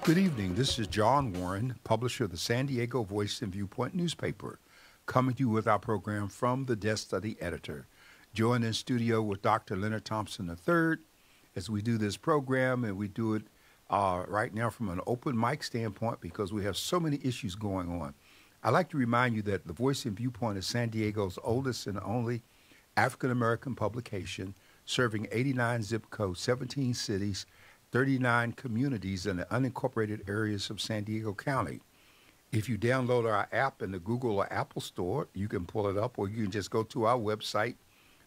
Good evening. This is John Warren, publisher of the San Diego Voice and Viewpoint newspaper, coming to you with our program from the desk of the editor. Joined in studio with Dr. Leonard Thompson III as we do this program, and we do it right now from an open mic standpoint because we have so many issues going on. I'd like to remind you that the Voice and Viewpoint is San Diego's oldest and only African-American publication, serving 89 zip codes, 17 cities, 39 communities in the unincorporated areas of San Diego County. If you download our app in the Google or Apple store, you can pull it up, or you can just go to our website.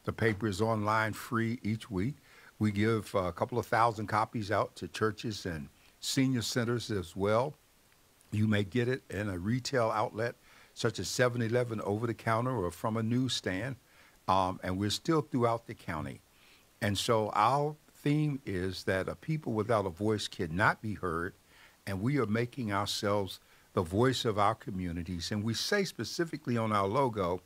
The paper is online free each week. We give a couple of thousand copies out to churches and senior centers as well. You may get it in a retail outlet such as 7-Eleven over the counter or from a newsstand, and we're still throughout the county. And so our theme is that a people without a voice cannot be heard, and we are making ourselves the voice of our communities. And we say specifically on our logo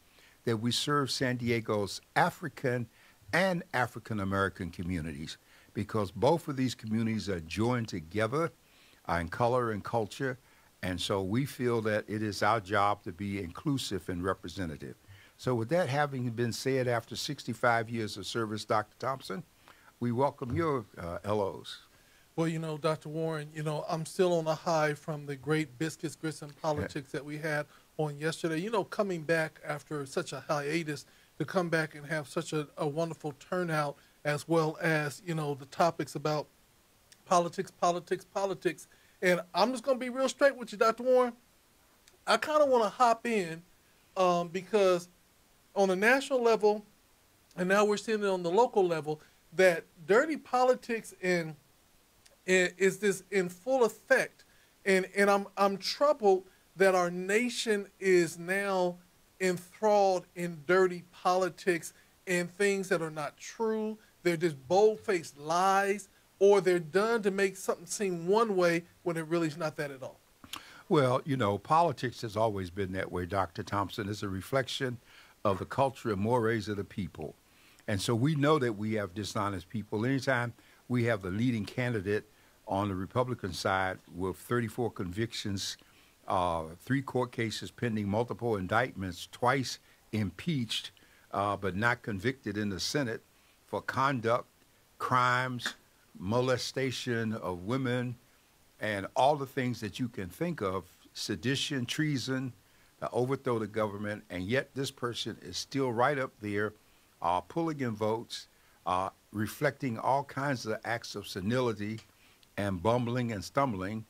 that we serve San Diego's African and African American communities, because both of these communities are joined together in color and culture. And so we feel that it is our job to be inclusive and representative. So with that having been said, after 65 years of service, Dr. Thompson, we welcome your LOs. Well, Dr. Warren, I'm still on a high from the great biscuits, grits, and politics that we had on yesterday. Coming back after such a hiatus, to come back and have such a wonderful turnout, as well as, the topics about politics. And I'm just going to be real straight with you, Dr. Warren. I kind of want to hop in because on a national level, and now we're seeing it on the local level, that dirty politics is this in full effect, and I'm troubled that our nation is now enthralled in dirty politics and things that are not true. They're just bold-faced lies, or they're done to make something seem one way when it really is not that at all. Well, politics has always been that way, Dr. Thompson. It's a reflection of the culture and mores of the people. And so we know that we have dishonest people. Anytime we have the leading candidate on the Republican side with 34 convictions, 3 court cases pending, multiple indictments, twice impeached, but not convicted in the Senate for conduct, crimes, molestation of women, and all the things that you can think of, sedition, treason, to overthrow the government, and yet this person is still right up there pulling in votes, reflecting all kinds of acts of senility and bumbling and stumbling.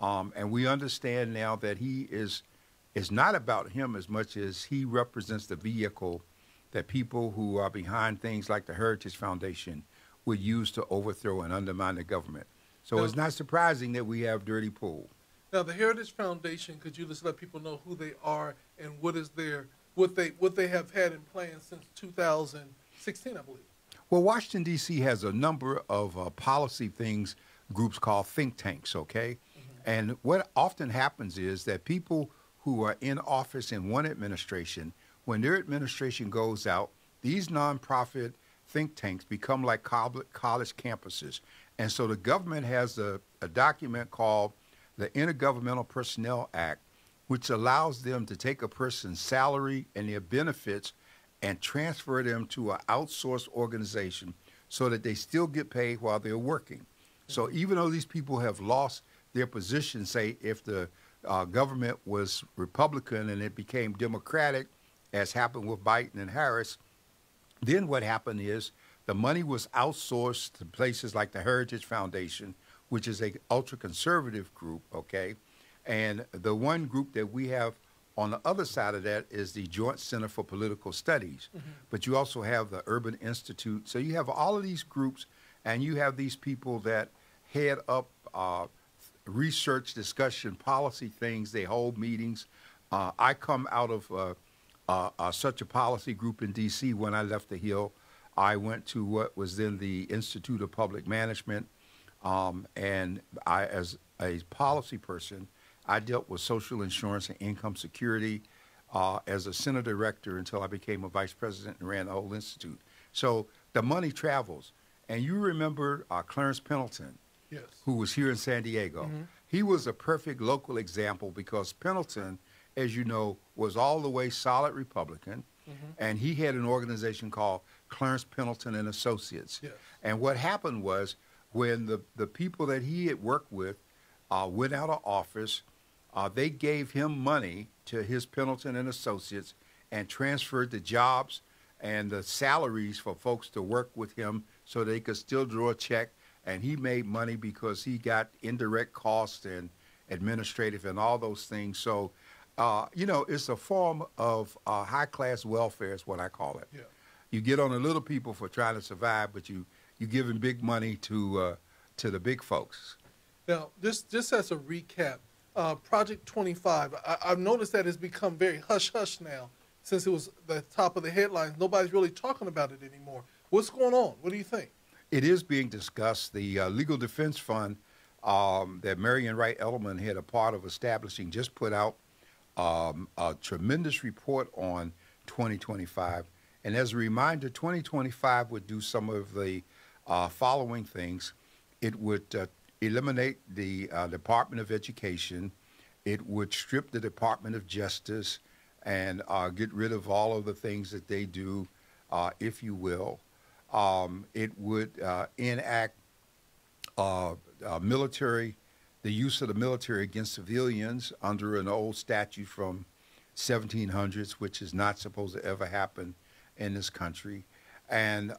And we understand now that it's not about him as much as he represents the vehicle that people who are behind things like the Heritage Foundation would use to overthrow and undermine the government. So it's not surprising that we have dirty pool. Now, the Heritage Foundation, could you just let people know who they are and what they have had in plan since 2016, I believe? Well, Washington, D.C. has a number of policy groups called think tanks, okay? Mm-hmm. And what often happens is that people who are in office in one administration, when their administration goes out, these nonprofit think tanks become like college campuses. And so the government has a document called the Intergovernmental Personnel Act, which allows them to take a person's salary and their benefits and transfer them to an outsourced organization so that they still get paid while they're working. So even though these people have lost their position, say if the government was Republican and it became Democratic, as happened with Biden and Harris, then what happened is the money was outsourced to places like the Heritage Foundation, which is a ultra-conservative group, okay? And the one group that we have on the other side of that is the Joint Center for Political Studies. Mm-hmm. But you also have the Urban Institute. So you have all of these groups, and you have these people that head up research, discussion, policy things. They hold meetings. I come out of such a policy group in D.C. When I left the Hill. I went to what was then the Institute of Public Management, and I, as a policy person, I dealt with social insurance and income security as a center director until I became a vice president and ran the whole institute. So the money travels. And you remember Clarence Pendleton, yes, who was here in San Diego. Mm-hmm. he was a perfect local example because Pendleton, as you know, was all the way solid Republican, and he had an organization called Clarence Pendleton and Associates. Yes. And what happened was when the people that he had worked with went out of office, they gave him money to his Pendleton and Associates and transferred the jobs and the salaries for folks to work with him so they could still draw a check. And he made money because he got indirect costs and administrative and all those things. So, you know, it's a form of high-class welfare is what I call it. Yeah. You get on the little people for trying to survive, but you giving big money to the big folks. Now, just as a recap, Project 25, I've noticed that it's become very hush-hush now since it was the top of the headlines. Nobody's really talking about it anymore. What's going on? What do you think? It is being discussed. The Legal Defense Fund that Marian Wright Edelman had a part of establishing just put out a tremendous report on 2025. And as a reminder, 2025 would do some of the following things. It would eliminate the Department of Education. It would strip the Department of Justice and get rid of all of the things that they do, if you will. It would enact military, the use of the military against civilians under an old statute from 1700s, which is not supposed to ever happen in this country. And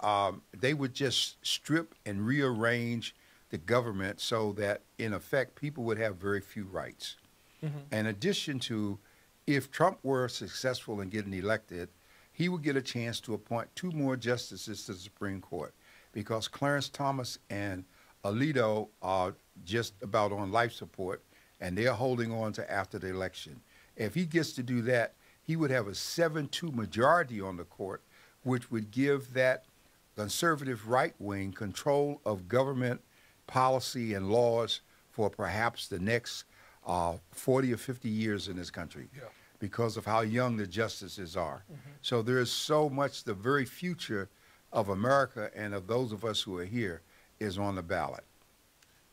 they would just strip and rearrange the government so that, in effect, people would have very few rights. In addition to, if Trump were successful in getting elected, he would get a chance to appoint 2 more justices to the Supreme Court because Clarence Thomas and Alito are just about on life support, and they're holding on to after the election. If he gets to do that, he would have a 7-2 majority on the court, which would give that conservative right wing control of government policy and laws for perhaps the next 40 or 50 years in this country. Yeah. Because of how young the justices are. So there is so much, the very future of America and of those of us who are here is on the ballot.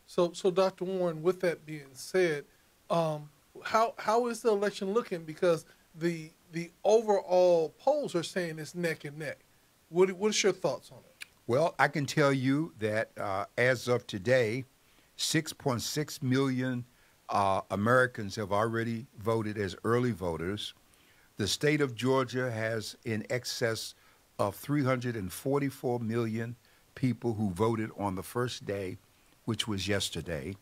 So Dr. Warren, with that being said, how is the election looking? Because the overall polls are saying it's neck and neck. What's your thoughts on it? Well, I can tell you that as of today, 6.6 million Americans have already voted as early voters. The state of Georgia has in excess of 344 million people who voted on the first day, which was yesterday.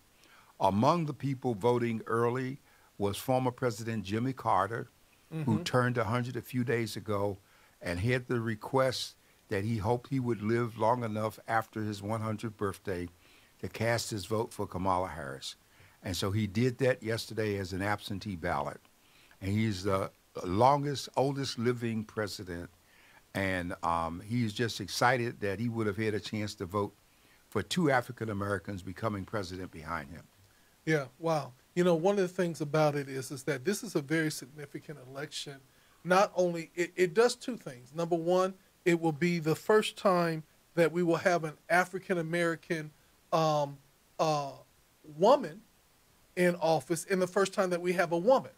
Among the people voting early was former President Jimmy Carter, who turned 100 a few days ago and had the request that he hoped he would live long enough after his 100th birthday to cast his vote for Kamala Harris. And so he did that yesterday as an absentee ballot. And he's the longest, oldest living president. And he's just excited that he would have had a chance to vote for 2 African Americans becoming president behind him. Yeah, wow. You know, one of the things about it is that this is a very significant election. Not only, it does 2 things. Number one, it will be the first time that we will have an African American woman in office, and the first time that we have a woman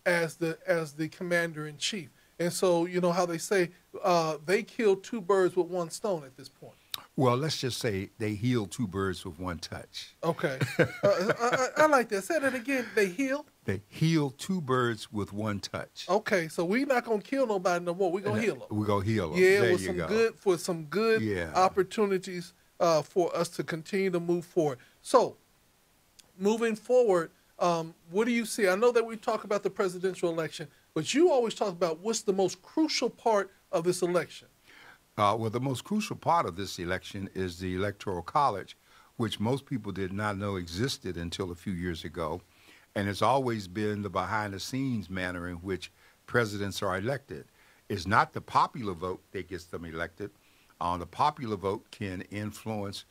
as the commander-in-chief. And so, you know how they say they killed 2 birds with 1 stone at this point. Well, let's just say they healed 2 birds with 1 touch. Okay. I like that. Say that again. They healed? They healed 2 birds with 1 touch. Okay, so we're not going to kill nobody no more. We're going to heal them. We're going to heal them. Yeah, there with you some go. good, for some good Yeah. opportunities for us to continue to move forward. So, moving forward, what do you see? I know that we talk about the presidential election, but you always talk about what's the most crucial part of this election. Well, the most crucial part of this election is the Electoral College, which most people did not know existed until a few years ago. And it's always been the behind-the-scenes manner in which presidents are elected. It's not the popular vote that gets them elected. The popular vote can influence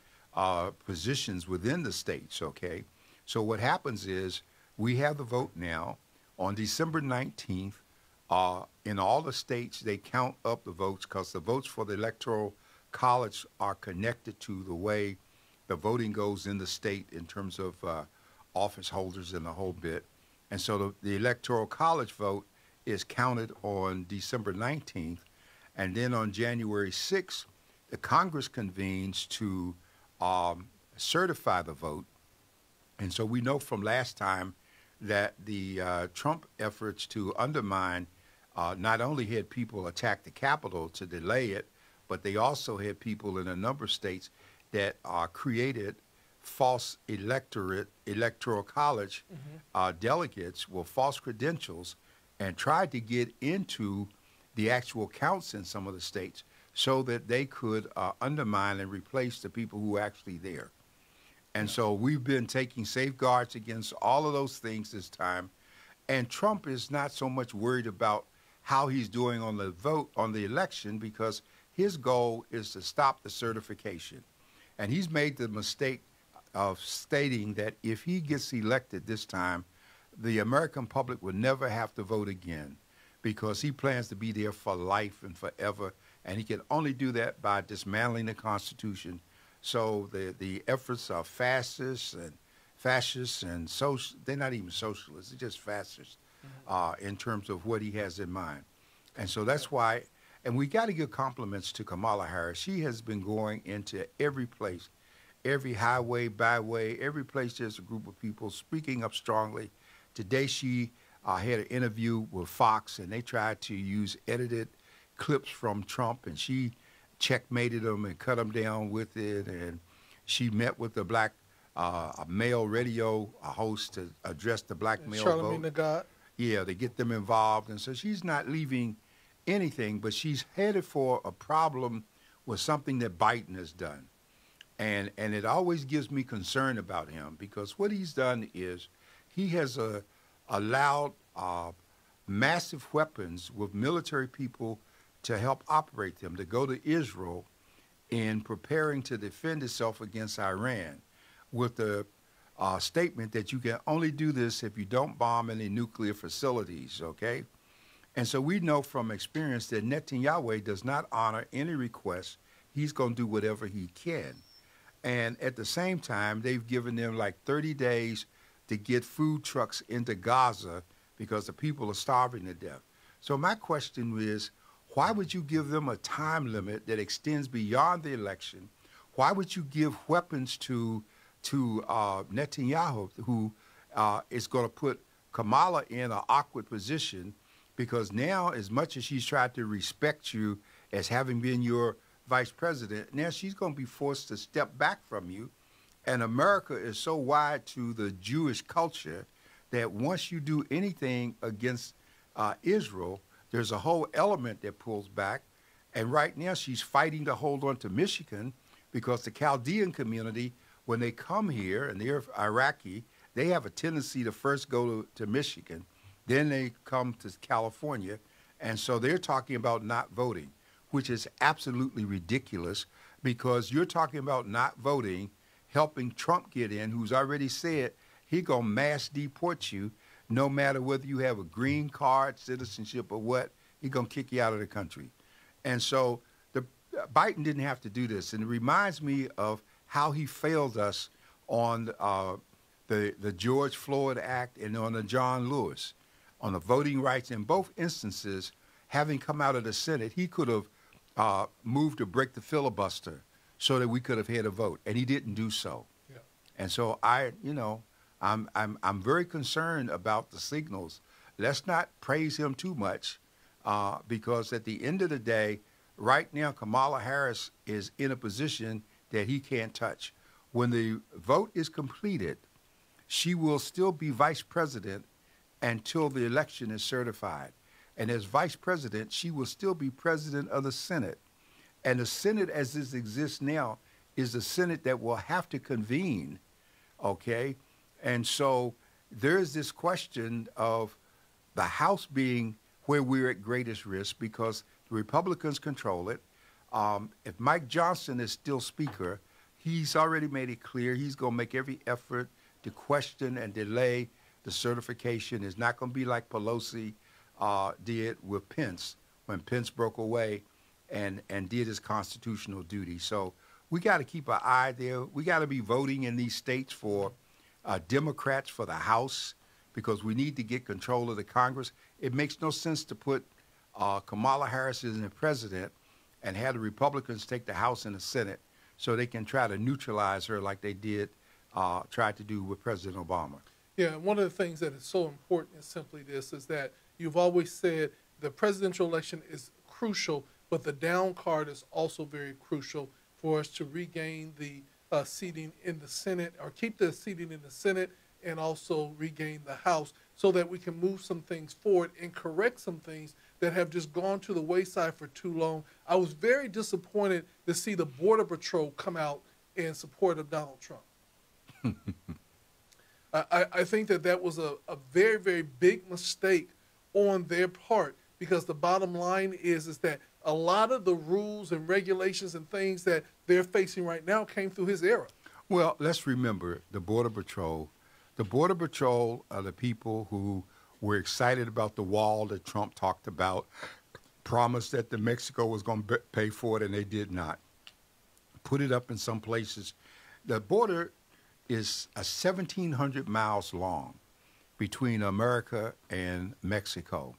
positions within the states, okay? So what happens is we have the vote now. On December 19th, in all the states, they count up the votes because the votes for the Electoral College are connected to the way the voting goes in the state in terms of office holders and the whole bit. And so the Electoral College vote is counted on December 19th. And then on January 6th, the Congress convenes to certify the vote. And so we know from last time that the Trump efforts to undermine not only had people attack the Capitol to delay it, but they also had people in a number of states that created false electoral college delegates with false credentials and tried to get into the actual counts in some of the states so that they could undermine and replace the people who were actually there. And so we've been taking safeguards against all of those things this time. And Trump is not so much worried about how he's doing on the vote, on the election, because his goal is to stop the certification. And he's made the mistake of stating that if he gets elected this time, the American public will never have to vote again because he plans to be there for life and forever. And he can only do that by dismantling the Constitution. So the efforts are fascists and social. They're not even socialists. They're just fascists in terms of what he has in mind. And so that's why, and we got to give compliments to Kamala Harris. She has been going into every place, every highway, byway, every place there's a group of people speaking up strongly. Today she had an interview with Fox, and they tried to use edited clips from Trump, and she checkmated them and cut them down with it. And she met with the black a male radio host to address the black male Charlamagne vote. Tha God. Yeah, to get them involved. And so she's not leaving anything, but she's headed for a problem with something that Biden has done. And it always gives me concern about him because what he's done is he has allowed massive weapons with military people to help operate them, to go to Israel in preparing to defend itself against Iran with the statement that you can only do this if you don't bomb any nuclear facilities, okay? And so we know from experience that Netanyahu does not honor any requests. He's going to do whatever he can. And at the same time, they've given them like 30 days to get food trucks into Gaza because the people are starving to death. So my question is, why would you give them a time limit that extends beyond the election? Why would you give weapons to Netanyahu, who is going to put Kamala in an awkward position? Because now, as much as she's tried to respect you as having been your vice president, now she's going to be forced to step back from you. And America is so wide to the Jewish culture that once you do anything against Israel, there's a whole element that pulls back. And right now she's fighting to hold on to Michigan because the Chaldean community, when they come here and they're Iraqi, they have a tendency to first go to Michigan. Then they come to California. And so they're talking about not voting, which is absolutely ridiculous because you're talking about not voting, helping Trump get in, who's already said he going to mass deport you no matter whether you have a green card, citizenship, or what. He going to kick you out of the country. And so Biden didn't have to do this. And it reminds me of how he failed us on the George Floyd Act and on the John Lewis, on the voting rights. In both instances, having come out of the Senate, he could have moved to break the filibuster so that we could have had a vote, and he didn't do so. Yeah. And so I'm very concerned about the signals. Let's not praise him too much because at the end of the day, right now, Kamala Harris is in a position that he can't touch. When the vote is completed, she will still be vice president until the election is certified. And as vice president, she will still be president of the Senate. And the Senate as it exists now is the Senate that will have to convene, okay? And so there's this question of the House being where we're at greatest risk because the Republicans control it. If Mike Johnson is still Speaker, he's already made it clear he's going to make every effort to question and delay the certification. It's not going to be like Pelosi did with Pence when Pence broke away and did his constitutional duty. So we got to keep an eye there. We got to be voting in these states for Democrats for the House because we need to get control of the Congress. It makes no sense to put Kamala Harris as the president and have the Republicans take the House and the Senate so they can try to neutralize her like they did, tried to do with President Obama. Yeah, and one of the things that is so important is simply this, is that you've always said the presidential election is crucial, but the down card is also very crucial for us to regain the seating in the Senate, or keep the seating in the Senate, and also regain the House, so that we can move some things forward and correct some things that have just gone to the wayside for too long. I was very disappointed to see the Border Patrol come out in support of Donald Trump. I think that was a very, very big mistake on their part, because the bottom line is that a lot of the rules and regulations and things that they're facing right now came through his era. Well, let's remember the Border Patrol. The Border Patrol are the people who were excited about the wall that Trump talked about, promised that the Mexico was going to pay for it, and they did not. Put it up in some places. The border is 1,700 miles long between America and Mexico.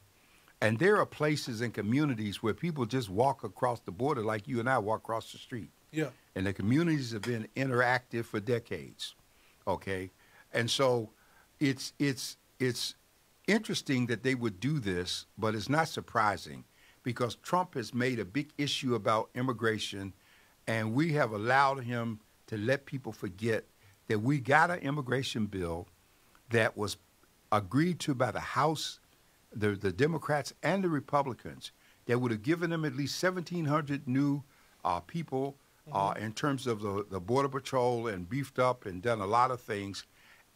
And there are places and communities where people just walk across the border like you and I walk across the street. Yeah. And the communities have been interactive for decades, okay? And so it's interesting that they would do this, but it's not surprising because Trump has made a big issue about immigration, and we have allowed him to let people forget that we got an immigration bill that was agreed to by the House, the Democrats and the Republicans, that would have given them at least 1,700 new people in terms of the Border Patrol, and beefed up and done a lot of things.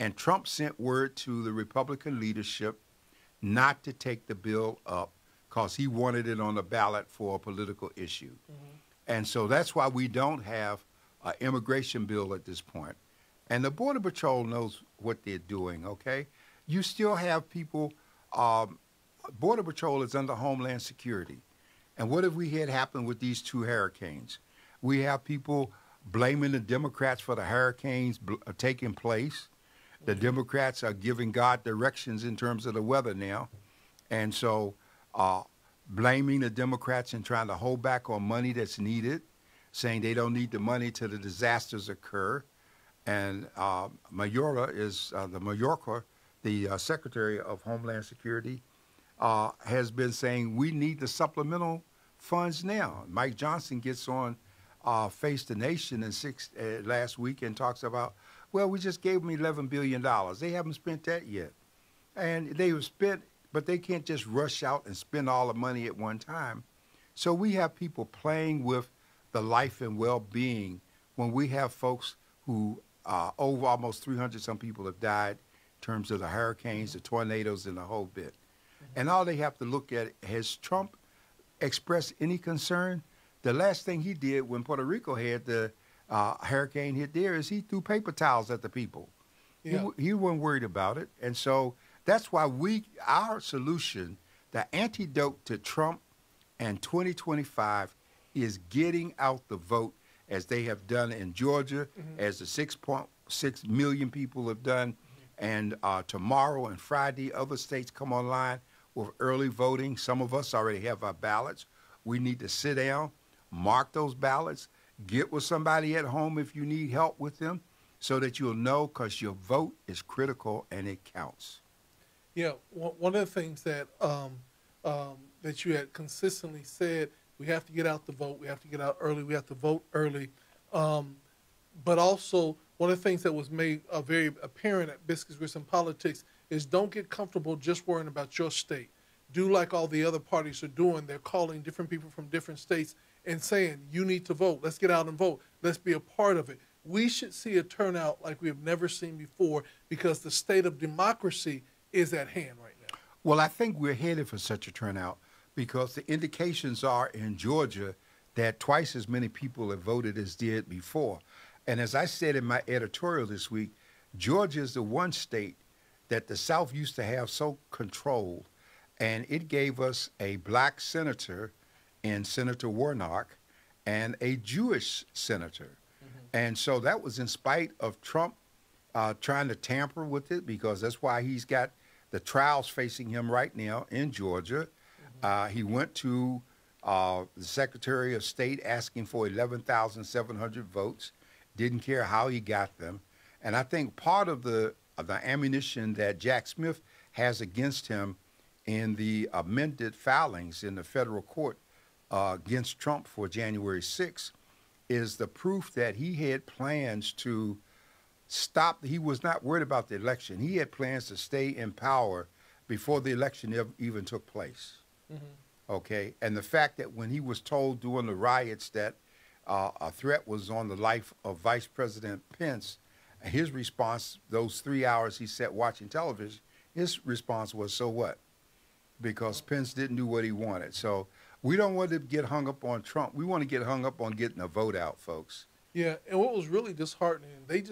And Trump sent word to the Republican leadership not to take the bill up because he wanted it on the ballot for a political issue. And so that's why we don't have an immigration bill at this point. And the Border Patrol knows what they're doing, okay? You still have people, Border Patrol is under Homeland Security. And what have we had happen with these two hurricanes? We have people blaming the Democrats for the hurricanes taking place. The Democrats are giving God directions in terms of the weather now. And so blaming the Democrats and trying to hold back on money that's needed, saying they don't need the money till the disasters occur. And Mayorkas is the Secretary of Homeland Security, has been saying we need the supplemental funds now. Mike Johnson gets on Face the Nation last week and talks about, well, we just gave them $11 billion. They haven't spent that yet. And they have spent, but they can't just rush out and spend all the money at one time. So we have people playing with the life and well-being when we have folks who, over almost 300 some people have died in terms of the hurricanes, the tornadoes, and the whole bit. And all they have to look at, has Trump expressed any concern? The last thing he did when Puerto Rico had the hurricane hit there is he threw paper towels at the people. Yeah. He wasn't worried about it. And so that's why our solution, the antidote to Trump and 2025 is getting out the vote as they have done in Georgia, as the 6.6 million people have done. And tomorrow and Friday, other states come online with early voting. Some of us already have our ballots. We need to sit down, mark those ballots, get with somebody at home if you need help with them, so that you'll know, because your vote is critical and it counts. Yeah, one of the things that that you had consistently said, we have to get out the vote, we have to get out early, we have to vote early. But also, one of the things that was made very apparent at Biscuits, Grits, and Politics is don't get comfortable just worrying about your state. Do like all the other parties are doing. They're calling different people from different states and saying, you need to vote. Let's get out and vote. Let's be a part of it. We should see a turnout like we have never seen before, because the state of democracy is at hand right now. Well, I think we're headed for such a turnout because the indications are in Georgia that twice as many people have voted as did before. And as I said in my editorial this week, Georgia is the one state that the South used to have so controlled, and it gave us a black senator in Senator Warnock and a Jewish senator. And so that was in spite of Trump trying to tamper with it because that's why he's got the trials facing him right now in Georgia. He went to the Secretary of State asking for 11,700 votes. Didn't care how he got them. And I think part of the ammunition that Jack Smith has against him in the amended filings in the federal court against Trump for January 6th is the proof that he had plans to stop. He was not worried about the election. He had plans to stay in power before the election even took place. Okay, and the fact that when he was told during the riots that a threat was on the life of Vice President Pence, his response, those 3 hours he sat watching television, his response was, so what? Because Pence didn't do what he wanted. So we don't want to get hung up on Trump. We want to get hung up on getting a vote out, folks. Yeah, and what was really disheartening, they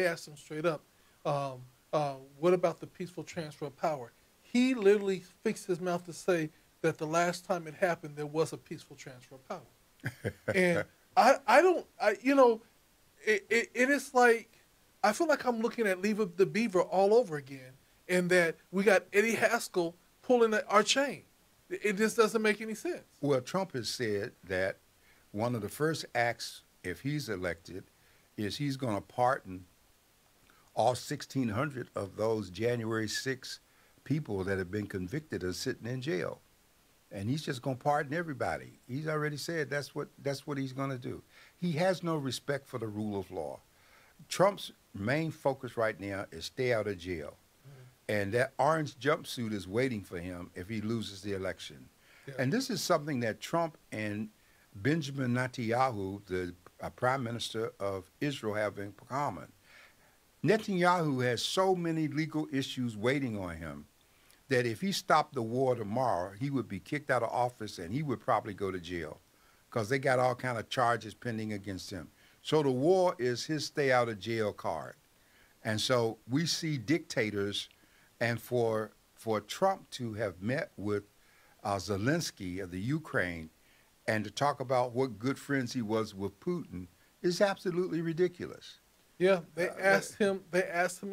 asked him straight up, what about the peaceful transfer of power? He literally fixed his mouth to say that the last time it happened, there was a peaceful transfer of power. And it is like, I feel like I'm looking at Leave the Beaver all over again, and that we got Eddie Haskell pulling our chain. It just doesn't make any sense. Well, Trump has said that one of the first acts, if he's elected, is he's going to pardon all 1,600 of those January 6 people that have been convicted of sitting in jail. And he's just going to pardon everybody. He's already said that's what he's going to do. He has no respect for the rule of law. Trump's main focus right now is stay out of jail. And that orange jumpsuit is waiting for him if he loses the election. Yeah. And this is something that Trump and Benjamin Netanyahu, the prime minister of Israel, have in common. Netanyahu has so many legal issues waiting on him that if he stopped the war tomorrow, he would be kicked out of office and he would probably go to jail because they got all kind of charges pending against him. So the war is his stay out of jail card. And so we see dictators, and for Trump to have met with Zelensky of the Ukraine and to talk about what good friends he was with Putin is absolutely ridiculous. Yeah, they asked him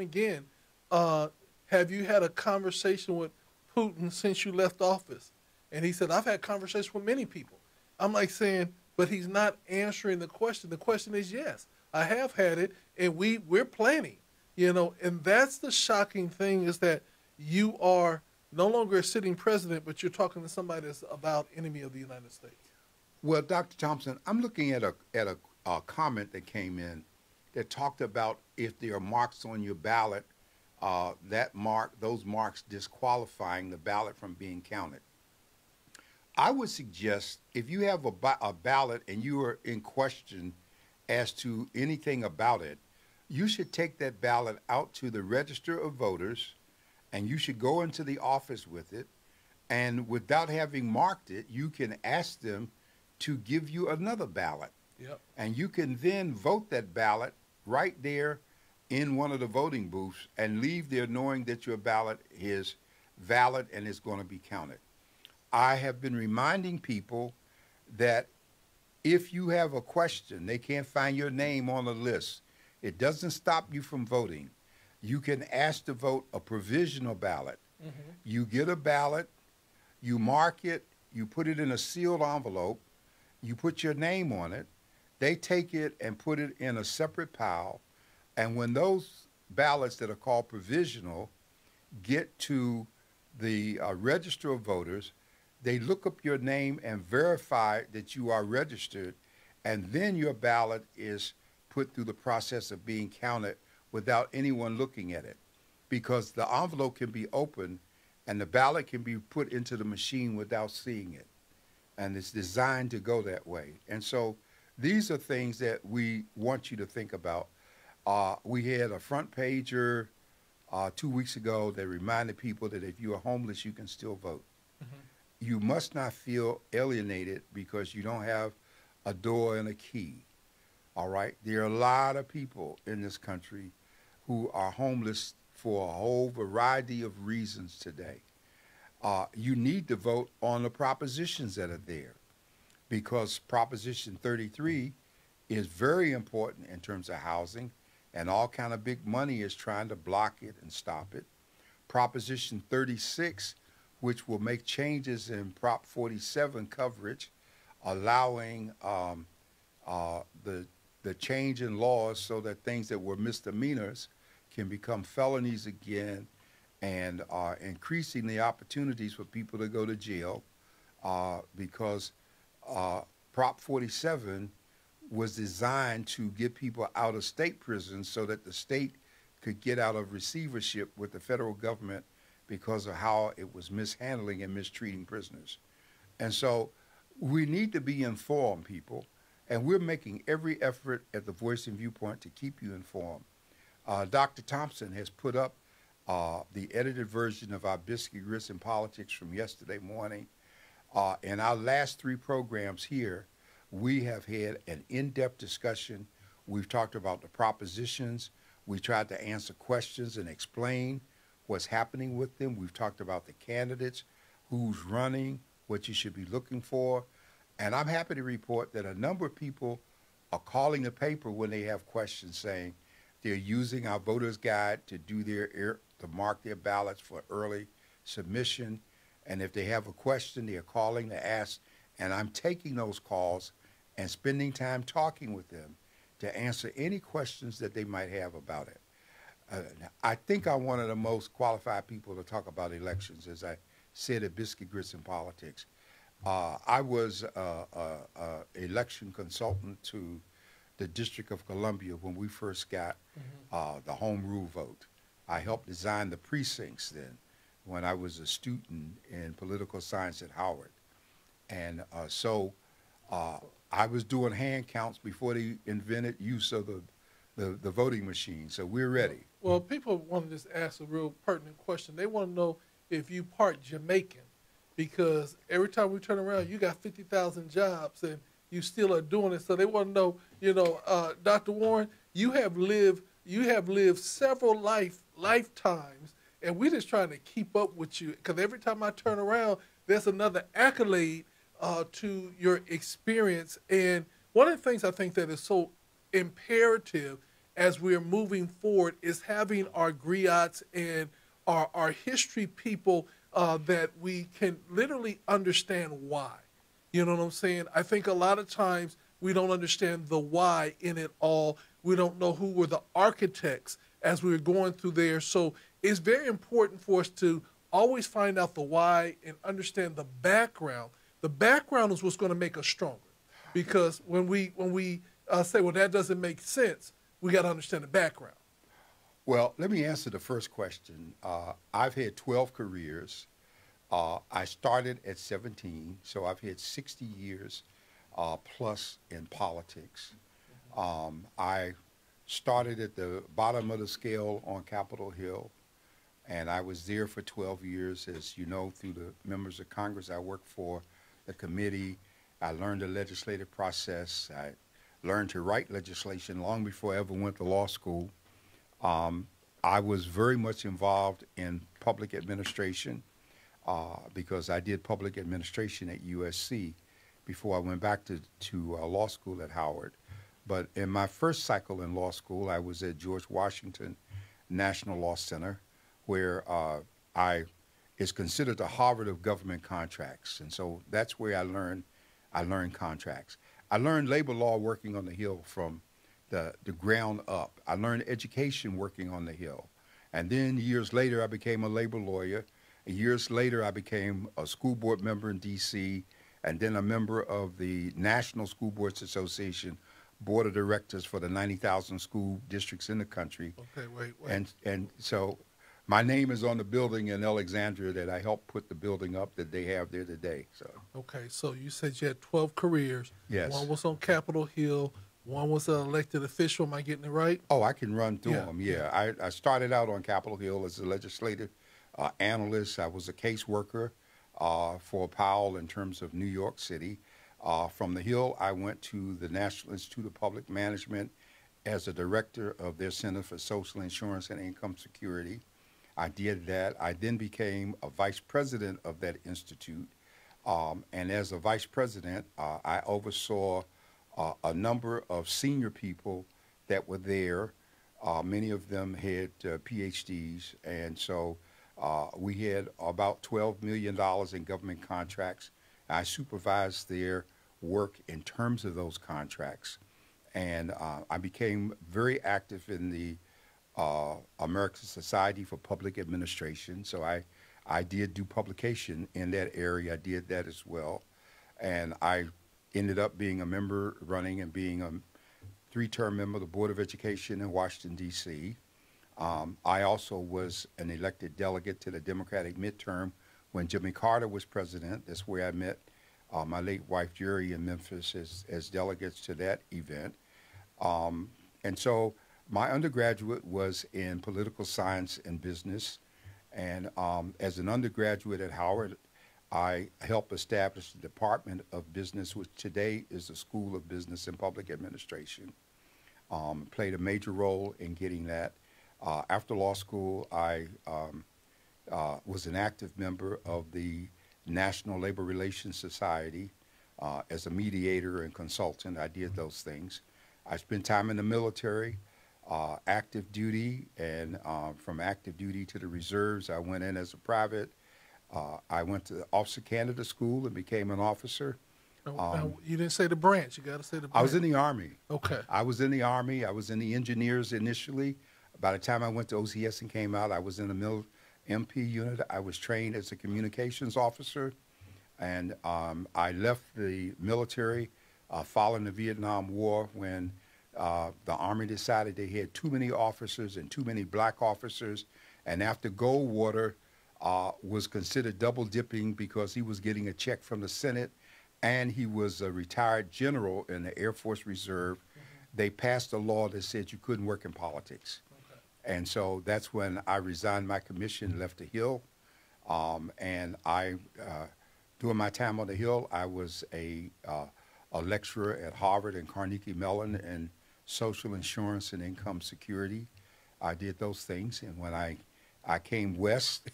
again, have you had a conversation with Putin since you left office? And he said, I've had conversations with many people. I'm like saying, but he's not answering the question. The question is, yes, I have had it, and we're planning, and that's the shocking thing is that you are no longer a sitting president, but you're talking to somebody that's about enemy of the United States. Well, Dr. Thompson, I'm looking at a comment that came in that talked about if there are marks on your ballot, those marks disqualifying the ballot from being counted. I would suggest if you have a ballot and you are in question as to anything about it, you should take that ballot out to the register of voters and you should go into the office with it. And without having marked it, you can ask them to give you another ballot. Yep. And you can then vote that ballot right there in one of the voting booths and leave there knowing that your ballot is valid and is going to be counted. I have been reminding people that if you have a question, they can't find your name on the list, it doesn't stop you from voting. You can ask to vote a provisional ballot. Mm-hmm. You get a ballot, you mark it, you put it in a sealed envelope, you put your name on it, they take it and put it in a separate pile, and when those ballots that are called provisional get to the register of voters, they look up your name and verify that you are registered, and then your ballot is put through the process of being counted without anyone looking at it, because the envelope can be opened and the ballot can be put into the machine without seeing it. And it's designed to go that way. And so these are things that we want you to think about. We had a front pager 2 weeks ago that reminded people that if you are homeless, you can still vote. Mm-hmm. You must not feel alienated because you don't have a door and a key. All right? There are a lot of people in this country who are homeless for a whole variety of reasons today. You need to vote on the propositions that are there, because Proposition 33 is very important in terms of housing, and all kind of big money is trying to block it and stop it. Proposition 36, which will make changes in Prop 47 coverage, allowing the change in laws so that things that were misdemeanors can become felonies again, and increasing the opportunities for people to go to jail, because Prop 47 was designed to get people out of state prisons so that the state could get out of receivership with the federal government because of how it was mishandling and mistreating prisoners. And so we need to be informed, people, and we're making every effort at the Voice and Viewpoint to keep you informed. Dr. Thompson has put up the edited version of our Biscuit Grits and Politics from yesterday morning. In our last 3 programs here, we have had an in-depth discussion. We've talked about the propositions. We tried to answer questions and explain what's happening with them. We've talked about the candidates, who's running, what you should be looking for. And I'm happy to report that a number of people are calling the paper when they have questions, saying they're using our voters guide to do to mark their ballots for early submission. And if they have a question, they're calling to ask. And I'm taking those calls and spending time talking with them to answer any questions that they might have about it. I think I'm one of the most qualified people to talk about elections, as I said at Biscuit Grits and Politics. I was an election consultant to the District of Columbia when we first got the home rule vote. I helped design the precincts then when I was a student in political science at Howard. And so I was doing hand counts before they invented use of the voting machine. So we're ready. Well, people want to just ask a real pertinent question. They want to know if you part Jamaican, because every time we turn around, you got 50,000 jobs and you still are doing it. So they want to know, Dr. Warren, you have lived several lifetimes, and we're just trying to keep up with you, because every time I turn around, there's another accolade to your experience. And one of the things I think that is so imperative as we're moving forward is having our griots and our history people that we can literally understand why. You know what I'm saying? I think a lot of times we don't understand the why in it all. We don't know who were the architects as we were going through there. So it's very important for us to always find out the why and understand the background. The background is what's going to make us stronger. Because when we say, well, that doesn't make sense, we got to understand the background. Well, let me answer the first question. I've had 12 careers. I started at 17, so I've had 60 years plus in politics. I started at the bottom of the scale on Capitol Hill, and I was there for 12 years. As you know, through the members of Congress, I worked for the committee. I learned the legislative process. I learned to write legislation long before I ever went to law school. I was very much involved in public administration because I did public administration at USC before I went back to law school at Howard. But in my first cycle in law school, I was at George Washington National Law Center, where it's considered the Harvard of government contracts. And so that's where I learned contracts. I learned labor law working on the Hill from the ground up. I learned education working on the Hill. And then years later, I became a labor lawyer. Years later, I became a school board member in D.C., and then a member of the National School Boards Association Board of Directors for the 90,000 school districts in the country. Okay, wait. And so my name is on the building in Alexandria that I helped put the building up that they have there today. So. Okay, so you said you had 12 careers. Yes. One was on Capitol Hill. One was an elected official. Am I getting it right? Oh, I can run through them, yeah. I started out on Capitol Hill as a legislative analyst. I was a caseworker for Powell in terms of New York City. From the Hill, I went to the National Institute of Public Management as a director of their Center for Social Insurance and Income Security. I did that. I then became a vice president of that institute. And as a vice president, I oversaw a number of senior people that were there Many of them had PhDs, and so we had about $12 million in government contracts. I supervised their work in terms of those contracts, and I became very active in the American Society for Public Administration. So I did do publication in that area. I did that as well, and I ended up being a member, running and being a three-term member of the Board of Education in Washington, D.C. I also was an elected delegate to the Democratic midterm when Jimmy Carter was president. That's where I met my late wife, Jerry, in Memphis as delegates to that event. And so my undergraduate was in political science and business. And as an undergraduate at Howard, I helped establish the Department of Business, which today is the School of Business and Public Administration. Played a major role in getting that. After law school, I was an active member of the National Labor Relations Society as a mediator and consultant. I did those things. I spent time in the military, active duty, and from active duty to the reserves, I went in as a private. I went to the Officer Candidate School and became an officer. Now, you didn't say the branch. You got to say the branch. I was in the Army. Okay. I was in the Army. I was in the engineers initially. By the time I went to OCS and came out, I was in the MP unit. I was trained as a communications officer. And I left the military following the Vietnam War when the Army decided they had too many officers and too many black officers. And after Goldwater was considered double dipping because he was getting a check from the Senate and he was a retired general in the Air Force Reserve, they passed a law that said you couldn't work in politics. And so that's when I resigned my commission, left the Hill, and during my time on the Hill, I was a lecturer at Harvard and Carnegie Mellon in social insurance and income security. I did those things, and when I came west,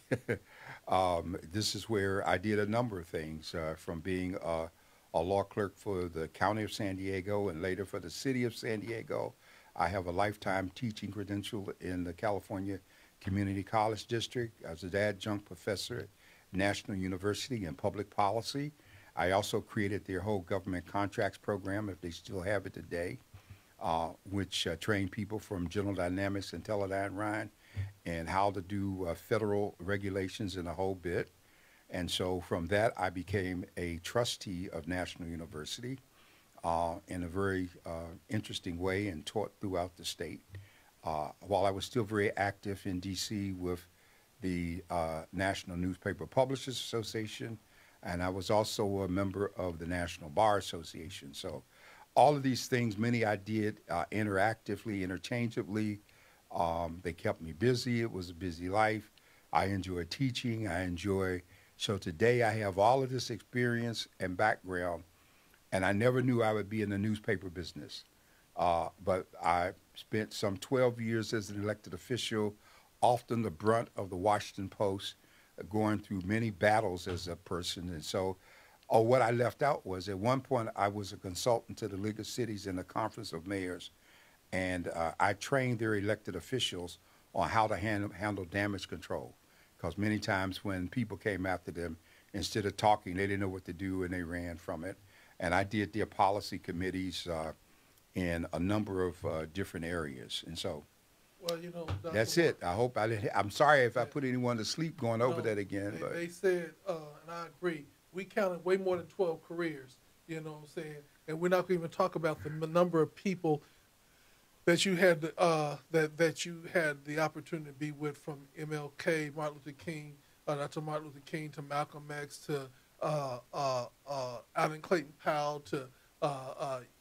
this is where I did a number of things, from being a law clerk for the County of San Diego and later for the City of San Diego. I have a lifetime teaching credential in the California Community College District. I was an adjunct professor at National University in public policy. I also created their whole government contracts program, if they still have it today, which trained people from General Dynamics and Teledyne Ryan and how to do federal regulations and a whole bit. And so from that, I became a trustee of National University in a very interesting way and taught throughout the state. While I was still very active in D.C. with the National Newspaper Publishers Association, and I was also a member of the National Bar Association. So all of these things, many I did interactively, interchangeably. They kept me busy. It was a busy life. I enjoy teaching. So today I have all of this experience and background, and I never knew I would be in the newspaper business. But I spent some 12 years as an elected official, often the brunt of the Washington Post, going through many battles as a person. And so what I left out was at one point I was a consultant to the League of Cities and the Conference of Mayors, and I trained their elected officials on how to handle damage control. Because many times when people came after them, instead of talking, they didn't know what to do and they ran from it. And I did their policy committees in a number of different areas. And so well, you know, Dr. that's it. I hope I didn't. I'm sorry if I put anyone to sleep going over that again. They said, and I agree, we counted way more than 12 careers, you know what I'm saying? And we're not going to even talk about the number of people that you had that you had the opportunity to be with, from MLK, Martin Luther King, Dr. Martin Luther King, to Malcolm X, to Allen Clayton Powell, to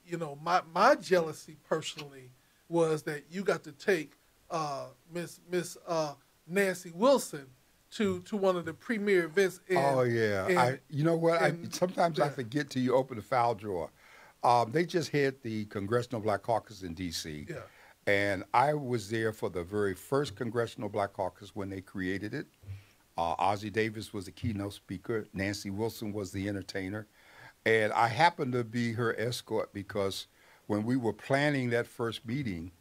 you know, my jealousy personally was that you got to take Miss Nancy Wilson to one of the premier events. Oh yeah, you know what? Sometimes I forget till you open the file drawer. They just had the Congressional Black Caucus in D.C. Yeah. And I was there for the very first Congressional Black Caucus when they created it. Ossie Davis was the keynote speaker. Nancy Wilson was the entertainer. And I happened to be her escort because when we were planning that first meeting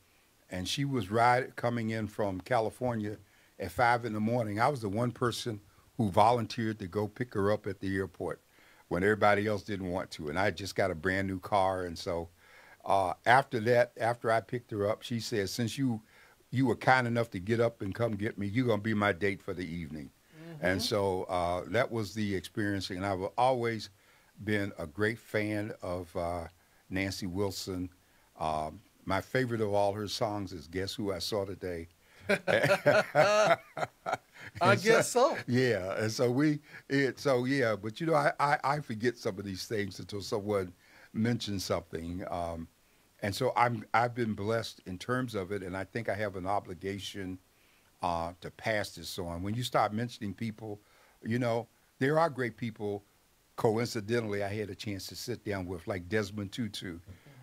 and she was coming in from California at 5 in the morning. I was the one person who volunteered to go pick her up at the airport when everybody else didn't want to, and I just got a brand new car, and so after that, after I picked her up, she said, "Since you were kind enough to get up and come get me, you're gonna be my date for the evening." And so that was the experience, and I've always been a great fan of Nancy Wilson. My favorite of all her songs is "Guess Who I Saw Today." I guess so. Yeah, and so yeah, but I forget some of these things until someone mentions something, and so I've been blessed in terms of it, and I think I have an obligation to pass this on. When you start mentioning people, there are great people. Coincidentally, I had a chance to sit down with, like Desmond Tutu,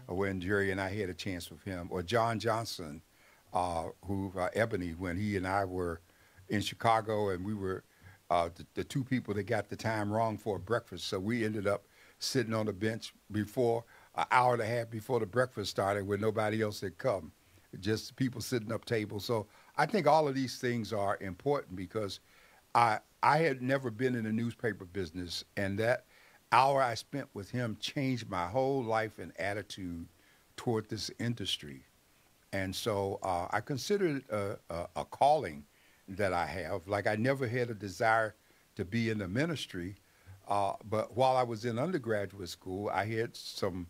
when Jerry and I had a chance with him, or John Johnson, Ebony, when he and I were in Chicago, and we were the two people that got the time wrong for breakfast. So we ended up sitting on the bench before an hour and a half before the breakfast started, when nobody else had come, just people sitting up tables. So I think all of these things are important, because I had never been in the newspaper business, and that hour I spent with him changed my whole life and attitude toward this industry. And so I consider it a calling that I have. Like, I never had a desire to be in the ministry, but while I was in undergraduate school, I had some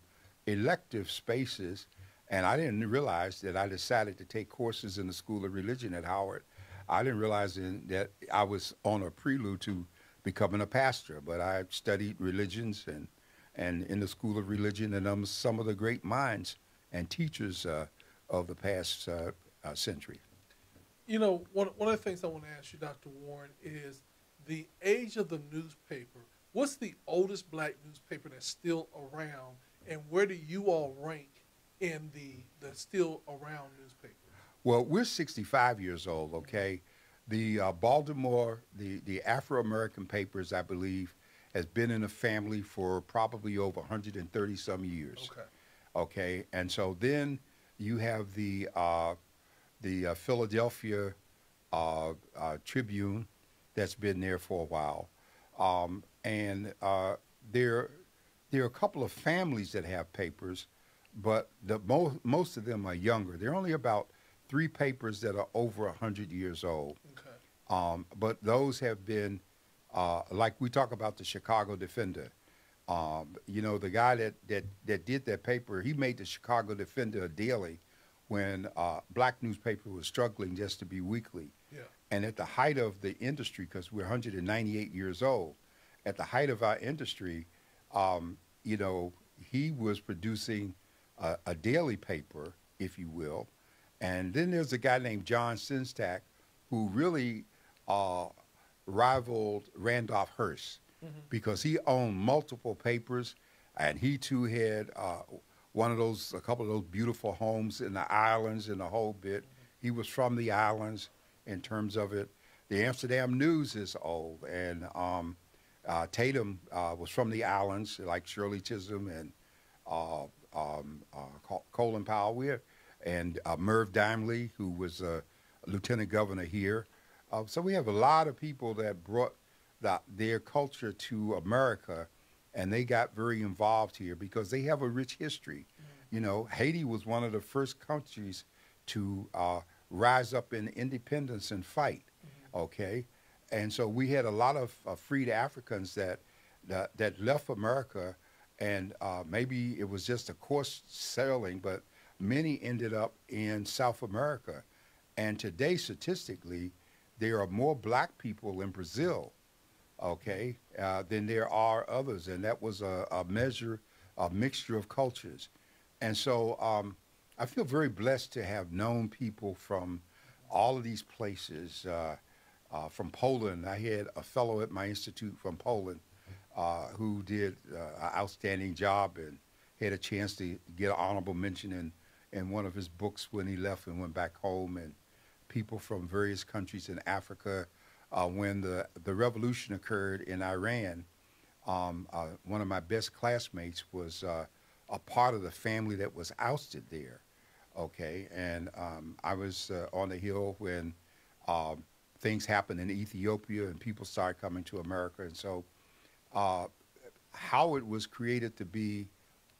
elective spaces, and I didn't realize that I decided to take courses in the School of Religion at Howard. I didn't realize that I was on a prelude to becoming a pastor, but I studied religions and in the School of Religion, and some of the great minds and teachers of the past century. One of the things I want to ask you, Dr. Warren, is the age of the newspaper. What's the oldest black newspaper that's still around, and where do you all rank in the still around newspapers? Well, we're 65 years old, okay? The Baltimore, the Afro-American papers, I believe, has been in the family for probably over 130 some years. Okay. Okay, and so then you have the Philadelphia Tribune that's been there for a while, and there are a couple of families that have papers, but most of them are younger. There are only about 3 papers that are over 100 years old. Okay. But those have been, like we talk about the Chicago Defender. The guy that did that paper, he made the Chicago Defender a daily when black newspaper was struggling just to be weekly. Yeah. And at the height of the industry, because we're 198 years old, at the height of our industry, he was producing a daily paper, if you will. And then there's a guy named John Sinstack, who really rivaled Randolph Hearst, because he owned multiple papers, and he too had a couple of those beautiful homes in the islands and the whole bit. He was from the islands in terms of it. The Amsterdam News is old, and Tatum was from the islands, like Shirley Chisholm and Colin Powell, and Merv Dimley, who was a lieutenant governor here. So we have a lot of people that brought their culture to America, and they got very involved here because they have a rich history. Haiti was one of the first countries to rise up in independence and fight, okay? And so we had a lot of freed Africans that left America, and maybe it was just a course sailing, but many ended up in South America. And today, statistically, there are more black people in Brazil, okay, than there are others. And that was a mixture of cultures. And so I feel very blessed to have known people from all of these places. From Poland, I had a fellow at my institute from Poland who did an outstanding job and had a chance to get an honorable mention in one of his books when he left and went back home. And people from various countries in Africa. When the revolution occurred in Iran, one of my best classmates was a part of the family that was ousted there. okay? And I was on the Hill when um, things happened in Ethiopia and people started coming to America. And so uh, Howard was created to be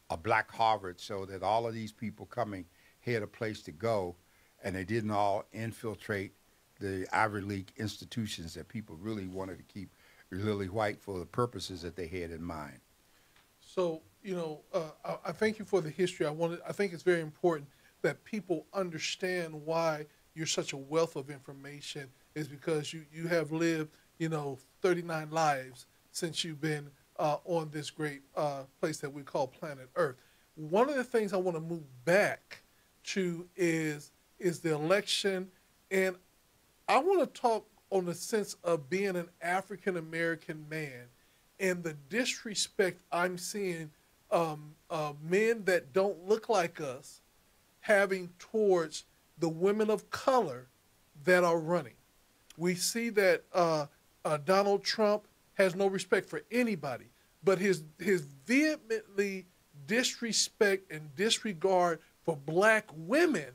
a black Harvard so that all of these people coming had a place to go and they didn't all infiltrate the Ivy League institutions that people really wanted to keep really white for the purposes that they had in mind. So, I thank you for the history. I think it's very important that people understand why you're such a wealth of information is because you have lived, 39 lives since you've been on this great place that we call planet Earth. One of the things I want to move back to is the election, and I want to talk on the sense of being an African American man and the disrespect I'm seeing men that don't look like us having towards the women of color that are running. We see that Donald Trump has no respect for anybody, but his vehemently disrespect and disregard for black women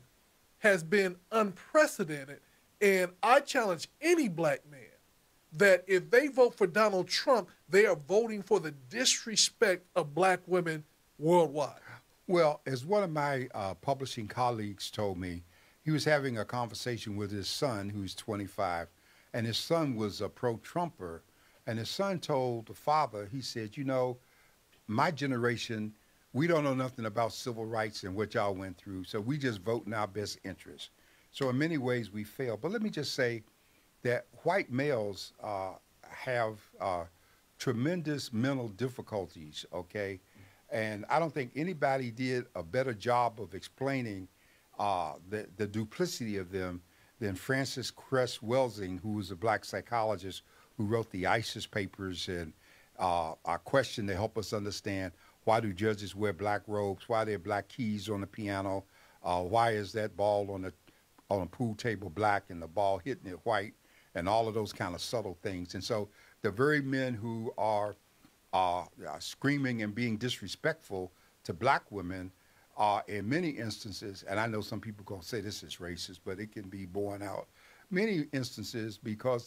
has been unprecedented. And I challenge any black man that if they vote for Donald Trump, they are voting for the disrespect of black women worldwide. Well, as one of my publishing colleagues told me, he was having a conversation with his son, who's 25, and his son was a pro-Trumper. And his son told the father, he said, my generation, we don't know nothing about civil rights and what y'all went through, so we just vote in our best interest. So in many ways, we fail. But let me just say that white males have tremendous mental difficulties, okay? And I don't think anybody did a better job of explaining the duplicity of them than Frances Cress Welsing, who was a black psychologist who wrote the ISIS papers and our question to help us understand why do judges wear black robes, why are there black keys on the piano, why is that ball on a pool table black and the ball hitting it white, and all of those kind of subtle things. And so the very men who are screaming and being disrespectful to black women are in many instances, and I know some people going to say this is racist, but it can be borne out, many instances because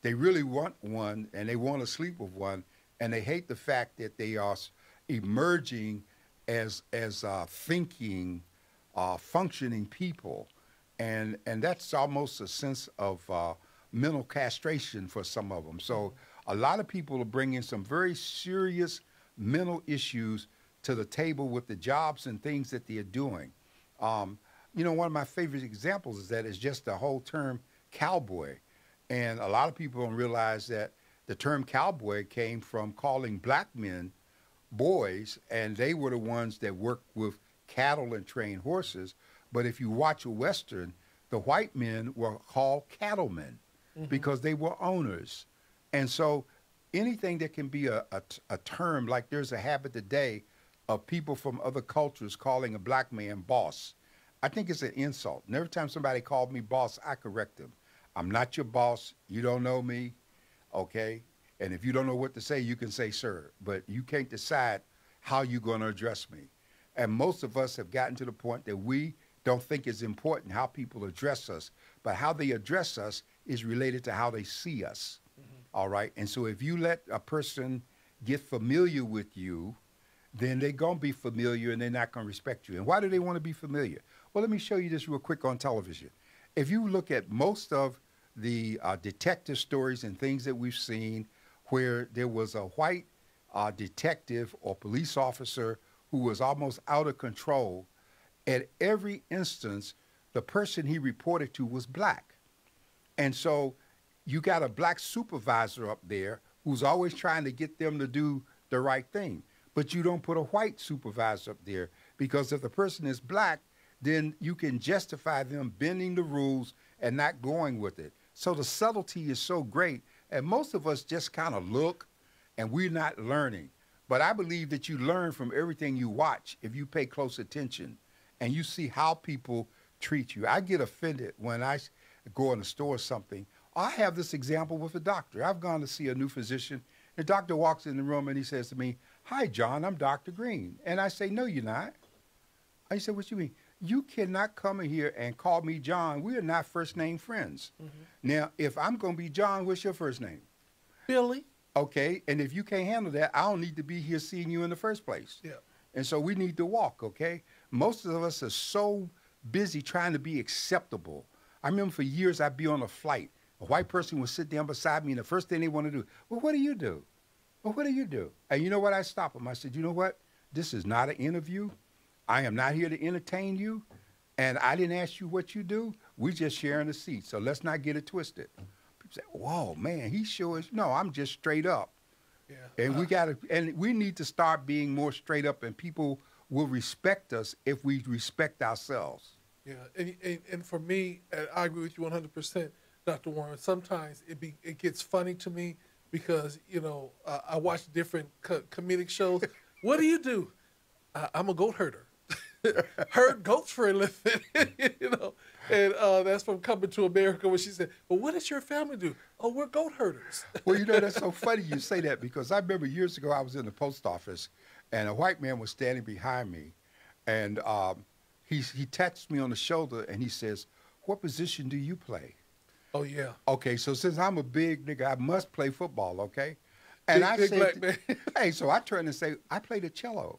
they really want one and they want to sleep with one, and they hate the fact that they are emerging as thinking, functioning people. And that's almost a sense of mental castration for some of them. So a lot of people are bringing some very serious mental issues to the table with the jobs and things that they are doing. One of my favorite examples is that it's just the whole term cowboy. And a lot of people don't realize that the term cowboy came from calling black men boys, and they were the ones that worked with cattle and trained horses. But if you watch a Western, the white men were called cattlemen because they were owners. And so anything that can be a term, like there's a habit today of people from other cultures calling a black man boss, I think it's an insult. And every time somebody called me boss, I correct them. I'm not your boss. You don't know me, okay? And if you don't know what to say, you can say sir. But you can't decide how you're going to address me. And most of us have gotten to the point that we don't think it's important how people address us, but how they address us is related to how they see us, all right? And so if you let a person get familiar with you, then they're going to be familiar and they're not going to respect you. And why do they want to be familiar? Well, let me show you this real quick on television. If you look at most of the detective stories and things that we've seen where there was a white detective or police officer who was almost out of control, at every instance, the person he reported to was black. And so you got a black supervisor up there who's always trying to get them to do the right thing. But you don't put a white supervisor up there because if the person is black, then you can justify them bending the rules and not going with it. So the subtlety is so great, and most of us just kind of look and we're not learning. But I believe that you learn from everything you watch if you pay close attention and you see how people treat you. I get offended when I go in the store or something. I have this example with a doctor. I've gone to see a new physician. The doctor walks in the room and he says to me, "Hi, John, I'm Dr. Green." And I say, "No, you're not." I said, "What you mean?" You cannot come in here and call me John. We are not first name friends. Now, if I'm going to be John, what's your first name? Billy. Okay, and if you can't handle that, I don't need to be here seeing you in the first place. Yeah. And so we need to walk, okay? Most of us are so busy trying to be acceptable. I remember for years I'd be on a flight. A white person would sit down beside me, and the first thing they want to do, well, what do you do? Well, what do you do? And you know what? I stopped them. I said, you know what? This is not an interview. I am not here to entertain you, and I didn't ask you what you do. We just sharing a seat, so let's not get it twisted. People say, whoa, man, he sure is. No, I'm just straight up. Yeah. And we need to start being more straight up, and people will respect us if we respect ourselves. Yeah, and for me, I agree with you 100%, Dr. Warren. Sometimes it gets funny to me because, I watch different comedic shows. What do you do? I'm a goat herder. Herd goats for a living, And that's from Coming to America, where she said, well, what does your family do? Oh, we're goat herders. Well, that's so funny you say that, because I remember years ago I was in the post office, and a white man was standing behind me, and he taps me on the shoulder, and he says, what position do you play? Oh, yeah. Okay, so since I'm a big nigga, I must play football, okay? And big black man. Hey, so I turned and say, I play the cello.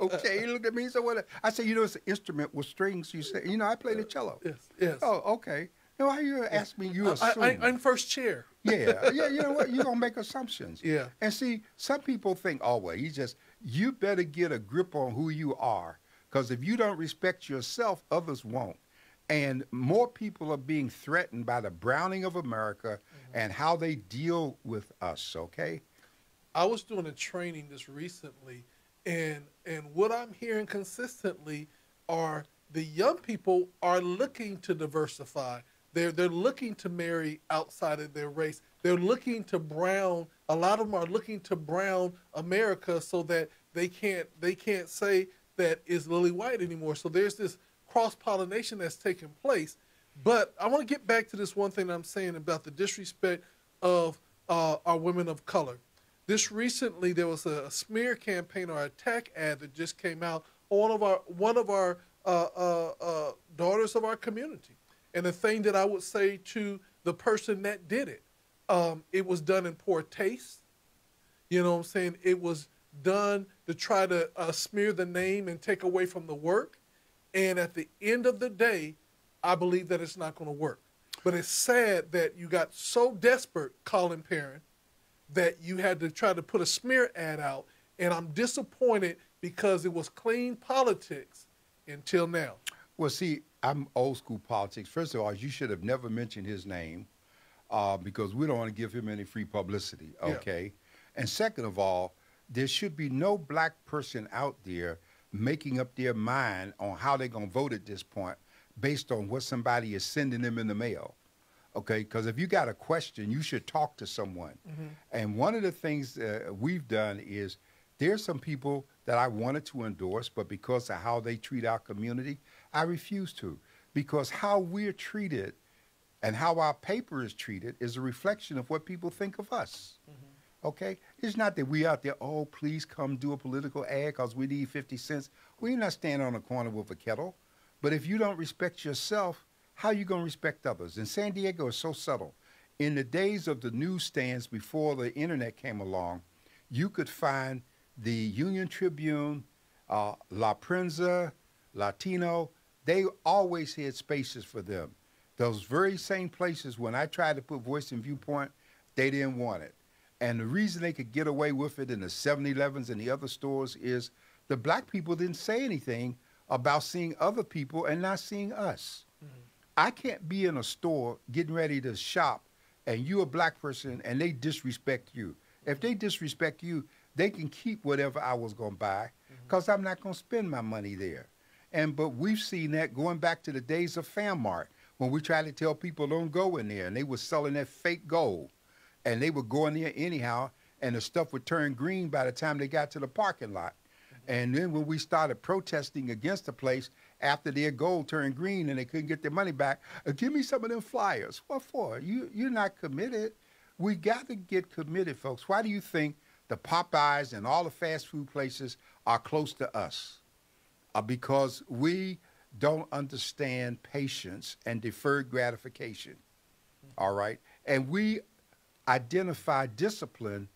Okay, he looked at me, so what? I said, it's an instrument with strings. You say, I play the cello. Yes. Oh, okay. Why you ask me? You assume. I'm first chair. Yeah. You know what? You're going to make assumptions. Yeah. And see, some people think, oh, well, you better get a grip on who you are, because if you don't respect yourself, others won't. And more people are being threatened by the browning of America and how they deal with us, okay? I was doing a training just recently, and what I'm hearing consistently are the young people are looking to diversify. They're looking to marry outside of their race. They're looking to brown. A lot of them are looking to brown America so that they can't say that it's lily white anymore. So there's this cross-pollination that's taking place. But I want to get back to this one thing I'm saying about the disrespect of our women of color. This recently, there was a smear campaign or attack ad that just came out on one of our daughters of our community. And the thing that I would say to the person that did it was done in poor taste. You know what I'm saying? It was done to try to smear the name and take away from the work. And at the end of the day, I believe that it's not going to work. But it's sad that you got so desperate, Colin Perrin, that you had to try to put a smear ad out. And I'm disappointed because it was clean politics until now. Well, see, I'm old school politics. First of all, you should have never mentioned his name because we don't want to give him any free publicity, okay? Yeah. And second of all, there should be no black person out there making up their mind on how they're going to vote at this point based on what somebody is sending them in the mail, okay? Because if you got a question, you should talk to someone. And one of the things we've done is there's some people that I wanted to endorse, but because of how they treat our community, I refuse to. Because how we're treated and how our paper is treated is a reflection of what people think of us. Okay? It's not that we out there, oh, please come do a political ad because we need 50 cents. We're not standing on a corner with a kettle. But if you don't respect yourself, how are you going to respect others? And San Diego is so subtle. In the days of the newsstands before the internet came along, you could find the Union Tribune, La Prensa, Latino. They always had spaces for them. Those very same places, when I tried to put Voice and Viewpoint, they didn't want it. And the reason they could get away with it in the 7-Elevens and the other stores is the black people didn't say anything about seeing other people and not seeing us. I can't be in a store getting ready to shop and you're a black person and they disrespect you. If they disrespect you, they can keep whatever I was going to buy because I'm not going to spend my money there. But we've seen that going back to the days of FamMart when we tried to tell people don't go in there and they were selling that fake gold. And they would go in there anyhow, and the stuff would turn green by the time they got to the parking lot. And then when we started protesting against the place after their gold turned green and they couldn't get their money back, give me some of them flyers. What for? You're not committed. We got to get committed, folks. Why do you think the Popeyes and all the fast food places are close to us? because we don't understand patience and deferred gratification. All right. And we identify discipline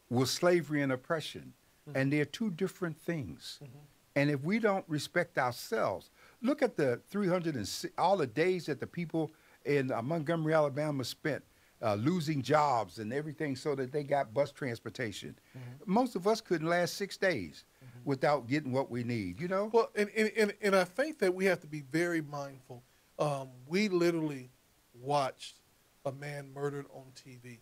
with slavery and oppression. And they're two different things. And if we don't respect ourselves, look at the 306, all the days that the people in Montgomery, Alabama spent losing jobs and everything so that they got bus transportation. Most of us couldn't last 6 days without getting what we need, you know? Well, and I think that we have to be very mindful. We literally watched a man murdered on TV.